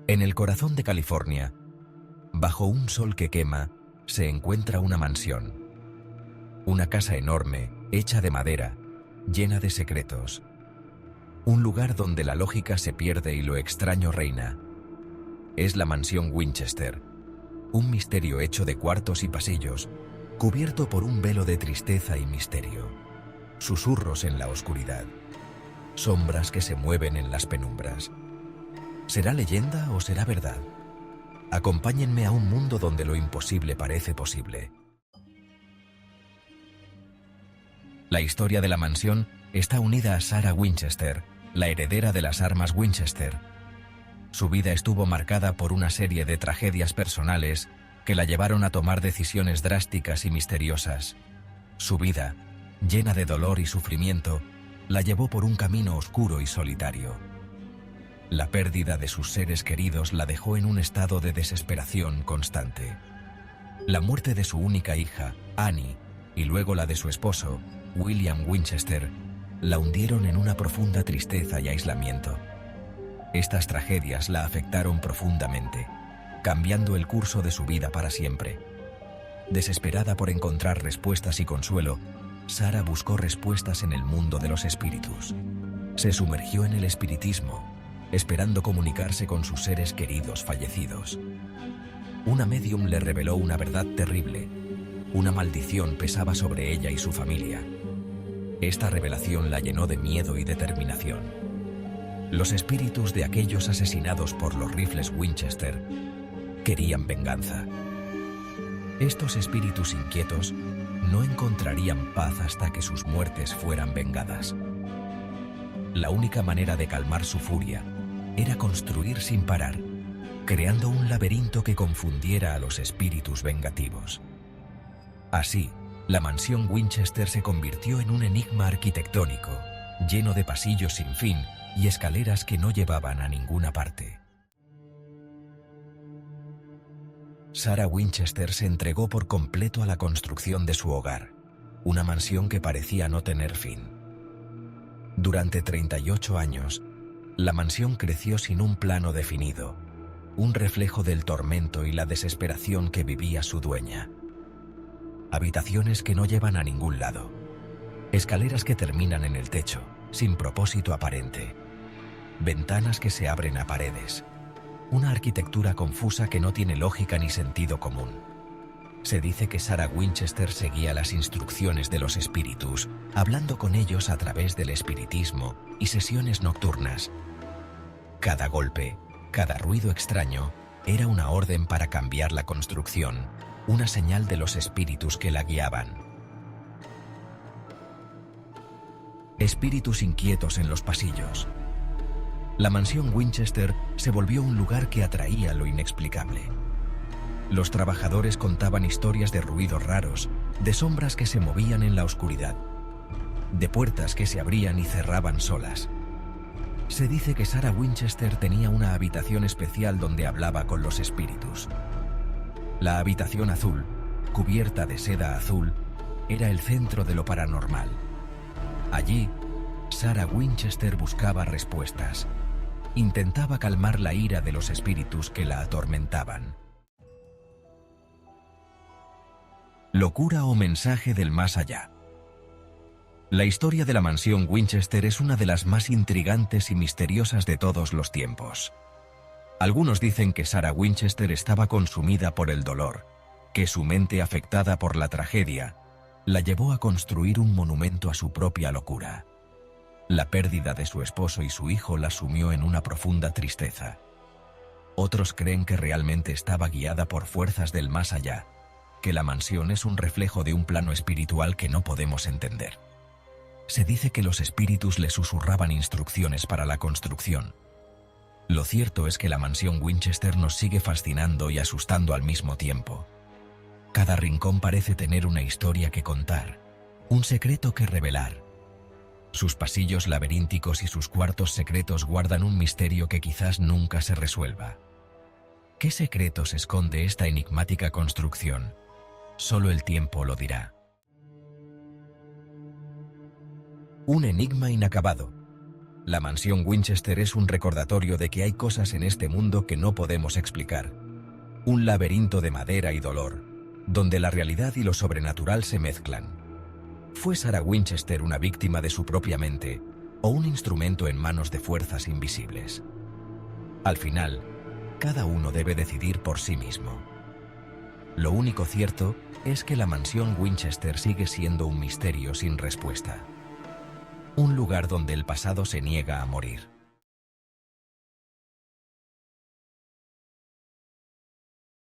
En el corazón de California, bajo un sol que quema, se encuentra una mansión. Una casa enorme, hecha de madera, llena de secretos. Un lugar donde la lógica se pierde y lo extraño reina. Es la mansión Winchester, un misterio hecho de cuartos y pasillos, cubierto por un velo de tristeza y misterio. Susurros en la oscuridad. Sombras que se mueven en las penumbras. ¿Será leyenda o será verdad? Acompáñenme a un mundo donde lo imposible parece posible. La historia de la mansión está unida a Sarah Winchester, la heredera de las armas Winchester. Su vida estuvo marcada por una serie de tragedias personales que la llevaron a tomar decisiones drásticas y misteriosas. Su vida, llena de dolor y sufrimiento, la llevó por un camino oscuro y solitario. La pérdida de sus seres queridos la dejó en un estado de desesperación constante. La muerte de su única hija, Annie, y luego la de su esposo, William Winchester, la hundieron en una profunda tristeza y aislamiento. Estas tragedias la afectaron profundamente, cambiando el curso de su vida para siempre. Desesperada por encontrar respuestas y consuelo, Sarah buscó respuestas en el mundo de los espíritus. Se sumergió en el espiritismo, esperando comunicarse con sus seres queridos fallecidos. Una médium le reveló una verdad terrible. Una maldición pesaba sobre ella y su familia. Esta revelación la llenó de miedo y determinación. Los espíritus de aquellos asesinados por los rifles Winchester querían venganza. Estos espíritus inquietos no encontrarían paz hasta que sus muertes fueran vengadas. La única manera de calmar su furia era construir sin parar, creando un laberinto que confundiera a los espíritus vengativos. Así, la mansión Winchester se convirtió en un enigma arquitectónico, lleno de pasillos sin fin y escaleras que no llevaban a ninguna parte. Sarah Winchester se entregó por completo a la construcción de su hogar, una mansión que parecía no tener fin. Durante 38 años, la mansión creció sin un plano definido, un reflejo del tormento y la desesperación que vivía su dueña. Habitaciones que no llevan a ningún lado, escaleras que terminan en el techo, sin propósito aparente, ventanas que se abren a paredes, una arquitectura confusa que no tiene lógica ni sentido común. Se dice que Sarah Winchester seguía las instrucciones de los espíritus, hablando con ellos a través del espiritismo y sesiones nocturnas. Cada golpe, cada ruido extraño, era una orden para cambiar la construcción, una señal de los espíritus que la guiaban. Espíritus inquietos en los pasillos. La mansión Winchester se volvió un lugar que atraía lo inexplicable. Los trabajadores contaban historias de ruidos raros, de sombras que se movían en la oscuridad, de puertas que se abrían y cerraban solas. Se dice que Sarah Winchester tenía una habitación especial donde hablaba con los espíritus. La habitación azul, cubierta de seda azul, era el centro de lo paranormal. Allí, Sarah Winchester buscaba respuestas. Intentaba calmar la ira de los espíritus que la atormentaban. Locura o mensaje del más allá. La historia de la mansión Winchester es una de las más intrigantes y misteriosas de todos los tiempos. Algunos dicen que Sarah Winchester estaba consumida por el dolor, que su mente afectada por la tragedia la llevó a construir un monumento a su propia locura. La pérdida de su esposo y su hijo la sumió en una profunda tristeza. Otros creen que realmente estaba guiada por fuerzas del más allá, que la mansión es un reflejo de un plano espiritual que no podemos entender. Se dice que los espíritus le susurraban instrucciones para la construcción. Lo cierto es que la mansión Winchester nos sigue fascinando y asustando al mismo tiempo. Cada rincón parece tener una historia que contar, un secreto que revelar. Sus pasillos laberínticos y sus cuartos secretos guardan un misterio que quizás nunca se resuelva. ¿Qué secretos esconde esta enigmática construcción? Solo el tiempo lo dirá. Un enigma inacabado. La mansión Winchester es un recordatorio de que hay cosas en este mundo que no podemos explicar. Un laberinto de madera y dolor, donde la realidad y lo sobrenatural se mezclan. ¿Fue Sarah Winchester una víctima de su propia mente o un instrumento en manos de fuerzas invisibles? Al final, cada uno debe decidir por sí mismo. Lo único cierto es que la mansión Winchester sigue siendo un misterio sin respuesta. Un lugar donde el pasado se niega a morir.